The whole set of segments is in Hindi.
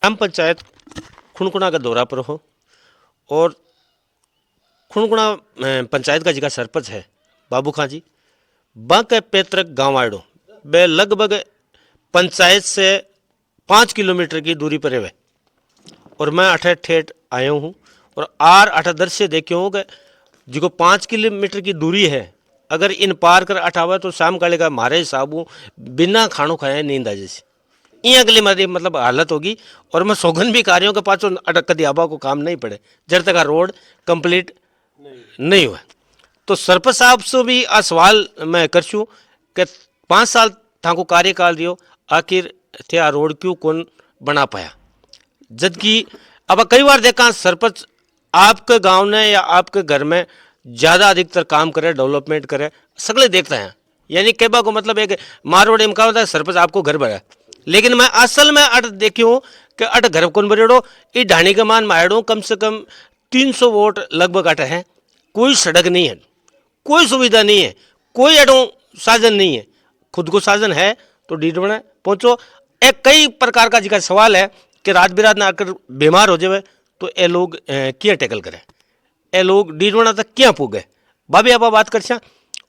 ग्राम पंचायत खुनकुना का दौरा पर हो और खुनकुना पंचायत का जिका सरपंच है बाबू खां जी बा के पैतृक गांव आड़ो बे लगभग पंचायत से 5 किलोमीटर की दूरी पर है और मैं अठे ठेठ आया हूँ और आर अठ दृश्य देखे हूँ कि जिको 5 किलोमीटर की दूरी है अगर इन पार कर अठावा तो शाम काले का मारे हिसाब बिना खाणो खाए नींद आ जैसी यहाँ के लिए मेरी मतलब हालत होगी और मैं सौगन भी कार्यों के पाछो अटक कदी आबा को काम नहीं पड़े जब तक आ रोड कंप्लीट नहीं हुआ। तो सरपंच साहब से भी आ सवाल मैं करछूँ कि 5 साल था को कार्यकाल दियो आखिर थे आ रोड क्यों कौन बना पाया, जबकि अब कई बार देखा सरपंच आपके गांव ने या आपके घर में ज़्यादा अधिकतर काम करे डेवलपमेंट करे सगले देखते हैं, यानी कहबा को मतलब है कि मारवाड़ी में कहा होता है सरपंच आपको घर भरा, लेकिन मैं असल में अट देखी हूँ कि अट घर कौन बरेड़ो ई ढाणी के मान मायड़ो कम से कम 300 वोट लगभग अट है। कोई सड़क नहीं है, कोई सुविधा नहीं है, कोई अडो साधन नहीं है, खुद को साधन है तो डीडवण पहुँचो। एक कई प्रकार का जिका सवाल है कि रात बिरात ना आकर बीमार हो जाए तो ये लोग क्या टैकल करें, ये लोग डीडवणा तक क्या पूगे बाबी आपा बात कर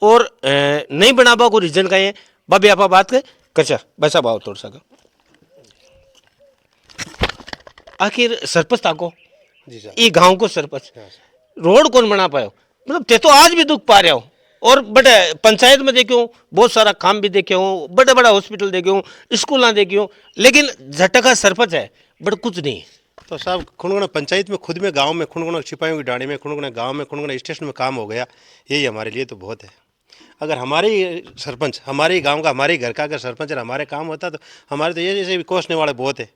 और नहीं बनाबा को रीजन का है बाबी आपा बात कर बैसा बाव तोड़ सका आखिर सरपंच ताको ये गांव को सरपंच रोड कौन बना पायो, मतलब ते तो आज भी दुख पा रहे हो और बड़े पंचायत में देखे हूँ बहुत सारा काम भी देखे हूँ, बड़े बड़ा हॉस्पिटल देखे हूँ, स्कूल देखे हूँ, लेकिन झटका सरपंच है बट कुछ नहीं है। तो साहब खुनगुना पंचायत में खुद में गांव में खुनगुना सिपाहियों की डाणी में खुनगुना गांव में खुनगुना स्टेशन में काम हो गया, यही हमारे लिए तो बहुत है। अगर हमारे सरपंच हमारे गांव का हमारे घर का अगर सरपंच हमारे काम होता तो हमारे तो ये जैसे भी कोसने वाले बहुत है,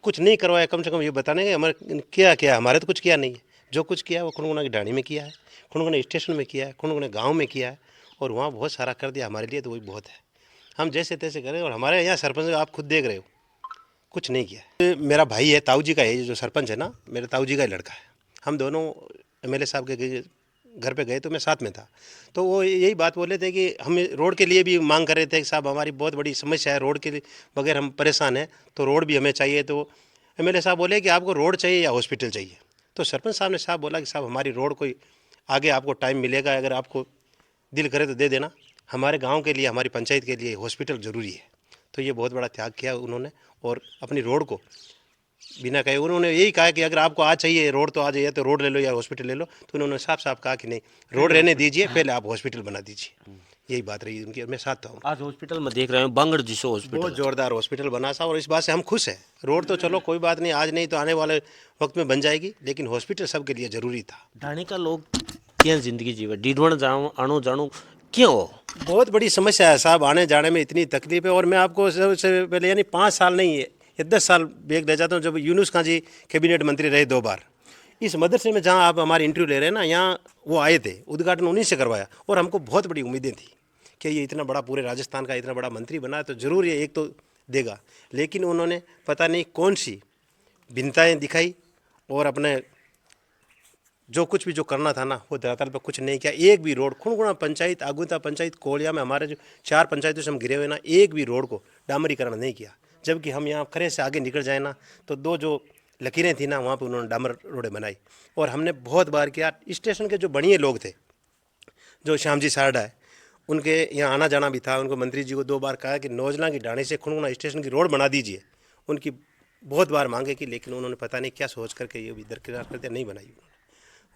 कुछ नहीं करवाया, कम से कम ये बताने के हमारे क्या किया, हमारे तो कुछ किया नहीं है। जो कुछ किया वो खुनगुना की डाणी में किया है, खुनगुना स्टेशन में किया है, खुनगुना गाँव में किया है और वहाँ बहुत सारा कर दिया, हमारे लिए तो वही बहुत है। हम जैसे तैसे करें और हमारे यहाँ सरपंच आप खुद देख रहे हो कुछ नहीं किया। मेरा भाई है ताऊ जी का है जो सरपंच है ना, मेरे ताऊ जी का ही लड़का है। हम दोनों एमएलए साहब के घर पे गए तो मैं साथ में था, तो वो यही बात बोले थे कि हम रोड के लिए भी मांग कर रहे थे कि साहब हमारी बहुत बड़ी समस्या है, रोड के बगैर हम परेशान हैं, तो रोड भी हमें चाहिए। तो एमएलए साहब बोले कि आपको रोड चाहिए या हॉस्पिटल चाहिए। तो सरपंच साहब ने साहब बोला कि साहब हमारी रोड कोई आगे आपको टाइम मिलेगा, अगर आपको दिल करे तो दे देना, हमारे गाँव के लिए हमारी पंचायत के लिए हॉस्पिटल ज़रूरी है। तो ये बहुत बड़ा त्याग किया उन्होंने और अपनी रोड को बिना कहे उन्होंने यही कहा कि अगर आपको आज चाहिए रोड तो आ जाइए, तो रोड ले लो या हॉस्पिटल ले लो। तो उन्होंने साफ साफ कहा कि नहीं, रोड रहने दीजिए, पहले आप हॉस्पिटल बना दीजिए। यही बात रही उनकी, मैं साथ था। आज हॉस्पिटल में देख रहे हैं बांगड़ जिसो हॉस्पिटल बहुत जोरदार हॉस्पिटल बना सा और इस बात से हम खुश हैं। रोड तो चलो कोई बात नहीं, आज नहीं तो आने वाले वक्त में बन जाएगी, लेकिन हॉस्पिटल सबके लिए ज़रूरी था। ढाणी का लोग क्या जिंदगी जीवे डीडवण जाऊँ आनो जानू क्यों बहुत बड़ी समस्या है साहब, आने जाने में इतनी तकलीफ है। और मैं आपको सबसे पहले यानी 5 साल नहीं है या 10 साल बैग ले जाता हूँ, जब यूनुस खां जी कैबिनेट मंत्री रहे 2 बार, इस मदरसे में जहाँ आप हमारी इंटरव्यू ले रहे हैं ना, यहाँ वो आए थे, उद्घाटन उन्हीं से करवाया और हमको बहुत बड़ी उम्मीदें थी कि ये इतना बड़ा पूरे राजस्थान का इतना बड़ा मंत्री बना है तो ज़रूर ये एक तो देगा। लेकिन उन्होंने पता नहीं कौन सी भिन्नताएँ दिखाई और अपने जो कुछ भी जो करना था ना वो धरातल पर कुछ नहीं किया। एक भी रोड खुनगुना पंचायत, आगुता पंचायत, कोलिया में हमारे जो 4 पंचायतों से हम घिरे हुए ना, एक भी रोड को डामरीकरण नहीं किया। जबकि हम यहाँ खरे से आगे निकल जाए ना तो 2 जो लकीरें थी ना वहाँ पे उन्होंने डामर रोडें बनाई। और हमने बहुत बार किया। स्टेशन के जो बढ़िया लोग थे, जो श्याम जी सारडा है, उनके यहाँ आना जाना भी था, उनको मंत्री जी को 2 बार कहा कि नौजला की डाणी से खुनगुना स्टेशन की रोड बना दीजिए। उनकी बहुत बार मांगे की, लेकिन उन्होंने पता नहीं क्या सोच करके ये भी दरकिरार करते नहीं बनाई उन्होंने।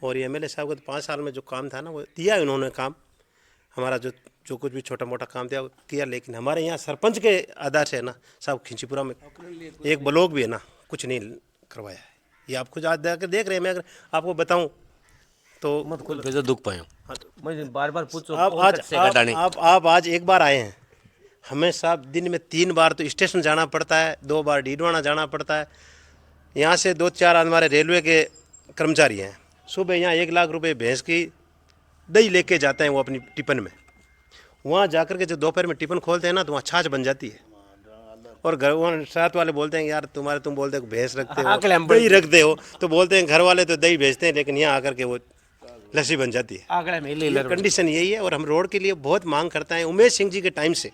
और ये एमएलए साहब को तो 5 साल में जो काम था ना वो दिया है उन्होंने काम, हमारा जो कुछ भी छोटा मोटा काम था वो किया। लेकिन हमारे यहाँ सरपंच के आधार से है ना साहब, खिंचीपुरा में एक ब्लॉक भी है ना, कुछ नहीं करवाया है। ये आप खुद आज देख रहे हैं। मैं अगर आपको बताऊं तो मत खुद भेजो दुख पायो। हाँ, मैं बार बार पूछो आप आज एक बार आए हैं, हमें साहब दिन में 3 बार तो स्टेशन जाना पड़ता है, 2 बार डीडवाना जाना पड़ता है। यहाँ से 2-4 हमारे रेलवे के कर्मचारी हैं, सुबह यहाँ 1 लाख रुपए भैंस की दही लेके जाते हैं वो अपनी टिफिन में। वहाँ जाकर के जो दोपहर में टिफिन खोलते हैं ना तो वहाँ छाछ बन जाती है। और घर वहाँ साथ वाले बोलते हैं यार तुम बोलते हो भैंस रखते हो, दही रखते हो, तो बोलते हैं घर वाले तो दही भेजते हैं, लेकिन यहाँ आकर के वो लस्सी बन जाती है। कंडीशन यही है। और हम रोड के लिए बहुत मांग करते हैं, उमेश सिंह जी के टाइम से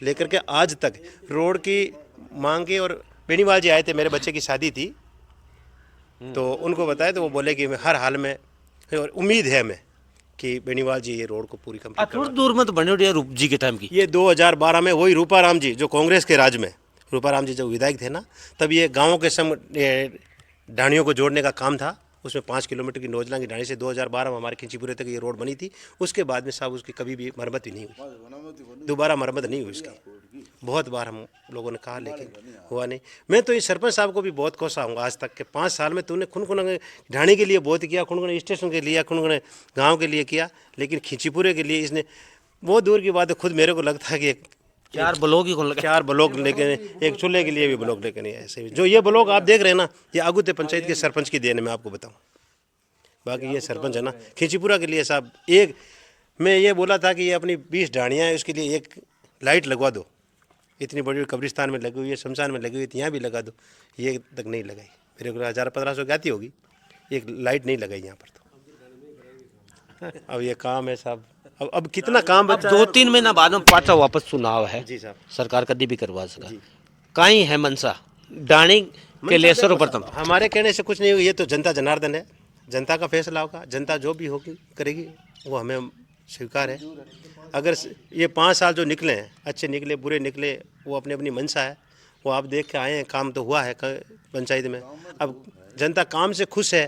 लेकर के आज तक रोड की मांगे और बेनीवाल जी आए थे, मेरे बच्चे की शादी थी, तो उनको बताया तो वो बोले कि हर हाल में, और उम्मीद है हमें कि बेनीवाल जी ये रोड को पूरी कंप्लीट थोड़ी दूर में तो बने हुए रूप जी के टाइम की। ये 2012 में वही रूपाराम जी जो कांग्रेस के राज में, रूपाराम जी जब विधायक थे ना, तब ये गाँव के ढाणियों को जोड़ने का काम था। उसमें 5 किलोमीटर की नोजला की ढाणी से 2012 में हमारे खिंचीपुरे तक ये रोड बनी थी। उसके बाद में साहब उसकी कभी भी मरम्मत ही नहीं हुई, दोबारा मरम्मत नहीं हुई उसकी। बहुत बार हम लोगों ने कहा लेकिन हुआ नहीं। मैं तो इस सरपंच साहब को भी बहुत कोसा हूँ आज तक के 5 साल में तूने खुनखुन ढाणी के लिए बहुत किया, खुनखुन स्टेशन के लिए, खुनखुन गाँव के लिए किया, लेकिन खिंचीपुरे के लिए इसने, बहुत दूर की बात है, खुद मेरे को लगता है कि 4 ब्लॉक ही कौन लगा। 4 ब्लॉक लेके, एक चूल्हे के लिए भी ब्लॉक लेके नहीं, ऐसे भी जो ये ब्लॉक आप देख रहे हैं ना, ये आगुते पंचायत के सरपंच की देन है, मैं आपको बताऊं। बाकी ये सरपंच है ना खिंचीपुरा के लिए साहब, एक मैं ये बोला था कि ये अपनी 20 ढाणियाँ हैं, उसके लिए एक लाइट लगवा दो। इतनी बड़ी कब्रिस्तान में लगी हुई है, शमशान में लगी हुई है, यहाँ भी लगा दो, ये तक नहीं लगाई। मेरे को 1000-1500 की आती होगी, एक लाइट नहीं लगाई यहाँ पर। तो अब ये काम है साहब, अब कितना काम बचा है? 2-3 महीना बाद में पाछा वापस चुनाव है जी साहब, सरकार कभी भी करवा सका कहीं है मनसा डाणी के लिए सर्वप्रथम। हमारे कहने से कुछ नहीं होगा, ये तो जनता जनार्दन है, जनता का फैसला होगा, जनता जो भी होगी करेगी, वो हमें स्वीकार है। अगर ये 5 साल जो निकले हैं, अच्छे निकले बुरे निकले, वो अपनी अपनी मंशा है, वो आप देख के आए हैं, काम तो हुआ है पंचायत में। अब जनता काम से खुश है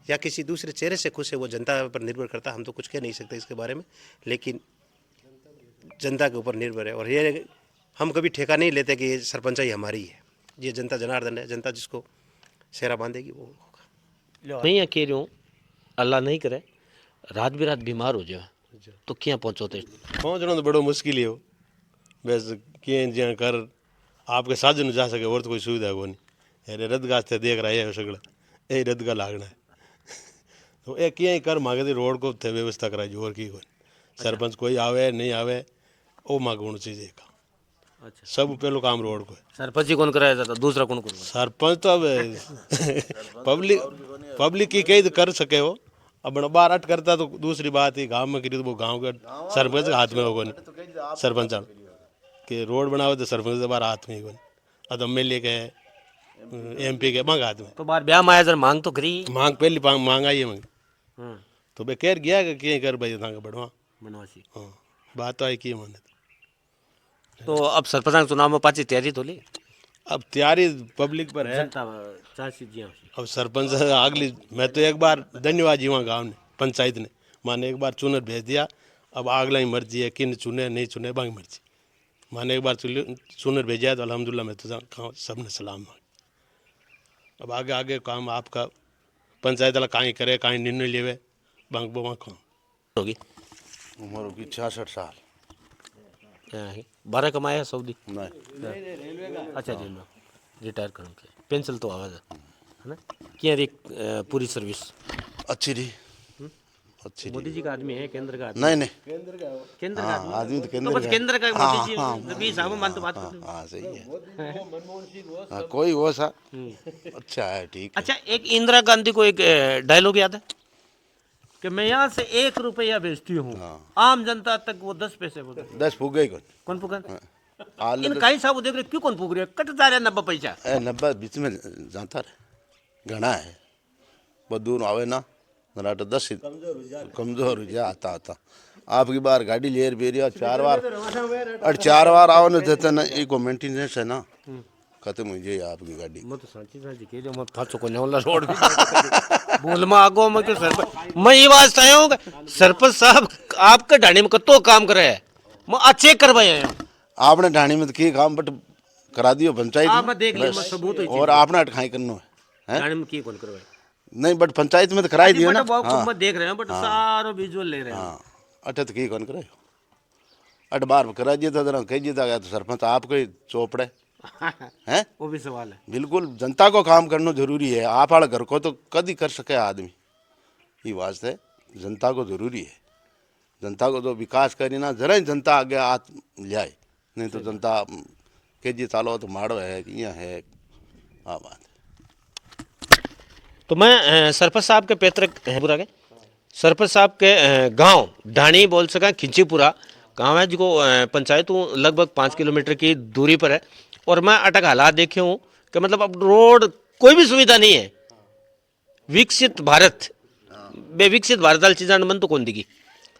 या किसी दूसरे चेहरे से खुश है, वो जनता पर निर्भर करता है, हम तो कुछ कह नहीं सकते इसके बारे में, लेकिन जनता के ऊपर निर्भर है। और ये हम कभी ठेका नहीं लेते कि ये सरपंचाई हमारी है, ये जनता जनार्दन है, जनता जिसको सेहरा बांधेगी वो होगा। मैं ये कह रही हूँ अल्लाह नहीं करे रात बिरात बीमार हो जाए तो क्या पहुँचोते। पहुँचना तो बड़ो मुश्किल ही हो, बस किए ज्यां कर आपके साधन जा सके और तो कोई सुविधा को नहीं। अरे रदगाह से देख रहा है सगड़ा ये रदगा लागना है तो ये किए कर मांगे थी रोड को थे व्यवस्था कराई जो और की कोई सरपंच कोई आवे नहीं आवे वो मांगना चाहिए का। अच्छा, सब पहलो काम रोड को है। सरपंच ही कौन कराया जाता, दूसरा कौन करवा। सरपंच तो अब पब्लिक की कई तो कर सके हो, अब बाहर अट करता तो दूसरी बात है, गांव में करी तो वो गांव के सरपंच के हाथ में होगा नहीं, सरपंच के रोड बनाओ तो सरपंच के बाहर हाथ में ही कोई, अब एमएलए के MP के मांग हाथ में। तो बार ब्याह माया जरा मांग तो करी मांग पहली मांग आई है मांग तो बे कह गया कि क्या कर भाई था बढ़वा बनवासी। हाँ बात तो आई की माने तो अब सरपंच चुनाव में पाची तैयारी तो ली, अब तैयारी पब्लिक पर है। जनता चाची जी अब सरपंच अगली मैं तो एक बार धन्यवाद जी वहाँ गाँव ने पंचायत ने माने एक बार चुनर भेज दिया, अब अगला ही मर्जी है किन चुने नहीं चुने बांग मर्जी, माने एक बार चुनर भेजा तो अल्हम्दुलिल्लाह मैं तो सब ने सलाम मांग। अब आगे आगे काम आपका पंचायत वाला कहीं करे कहीं निर्णय लेवे बांग बो वहाँ काम होगी। उम्र होगी 66 साल। 12 कमाया है सऊदी। नहीं अच्छा जी मैं रिटायर करूँ के पेंशन तो आवाज़ है ना क्या रे पूरी सर्विस अच्छी रही, अच्छी मोदी रही। जी का आदमी है केंद्र का आदमी। नहीं नहीं केंद्र का हाँ, आदमी तो तो केंद्र बस का केंद्र का हाँ, मोदी जी हाँ, नबी साहब मान तो बात करते हैं। हाँ सही है हाँ, कोई वो सा अच्छा है ठीक है। अच्छा एक इंदिरा गांधी को एक डायलॉग याद है कि मैं यहाँ से 1 रुपया बेचती हूँ आम जनता तक वो 10 पैसे बोलते 10 फूक गई कौन कौन पुकार हाल इन कई साहब देख रहे क्यों कौन पुक रहे कट जा रहे 90 पैसा 90 बीच में जाता रहे घना है बहुत दूर आवे ना जरा तो 10 कमजोर हो जा आता आता आपकी बार गाड़ी ले बेरिया 4 बार और 4 बार आओ ना देते ना इको मेंटेनेंस है ना खत्म हो जाए आपकी गाड़ी। मैं तो सांची सांची कह रही हूँ मैं फाचो को नेवला रोड भी बोल में आगो मैं के सरपंच मैं ये बात चाहे हूँ सरपंच साहब आपके ढाणी में कतो काम करे है मैं अच्छे करवाए हैं आपने ढाणी में तो की काम बट करा दियो पंचायत हाँ में, मैं देख लिया मैं बस। सबूत ही और आपने अटखाई करना है ढाणी में की कौन करवाए नहीं बट पंचायत में तो कराई दियो ना। बट हाँ मैं देख रहे हैं बट सारो विजुअल ले रहे हैं हाँ अठ तो की कौन करे अठ बार करा दिया था जरा कह दिया था तो सरपंच आपको ही चौपड़े हैं वो भी सवाल है। बिल्कुल जनता को काम करना जरूरी है। आप वाले घर को तो कदी कर सके आदमी ये वास्ते जनता को जरूरी है। जनता को तो विकास करी ना जरा ही जनता आगे हाथ लियाए नहीं तो जनता के जी चालो तो माड़ो है कि यहाँ है हाँ बात है। तो मैं सरपंच साहब के पैतृक पूरा के सरपंच साहब के गांव ढाणी बोल सका खिंचीपुरा गांव है जिसको पंचायत लगभग 5 किलोमीटर की दूरी पर है और मैं अटक हालात देखे हूँ कि मतलब अब रोड कोई भी सुविधा नहीं है। विकसित भारत बे विकसित भारताल चीजान मन तो कौन दिगी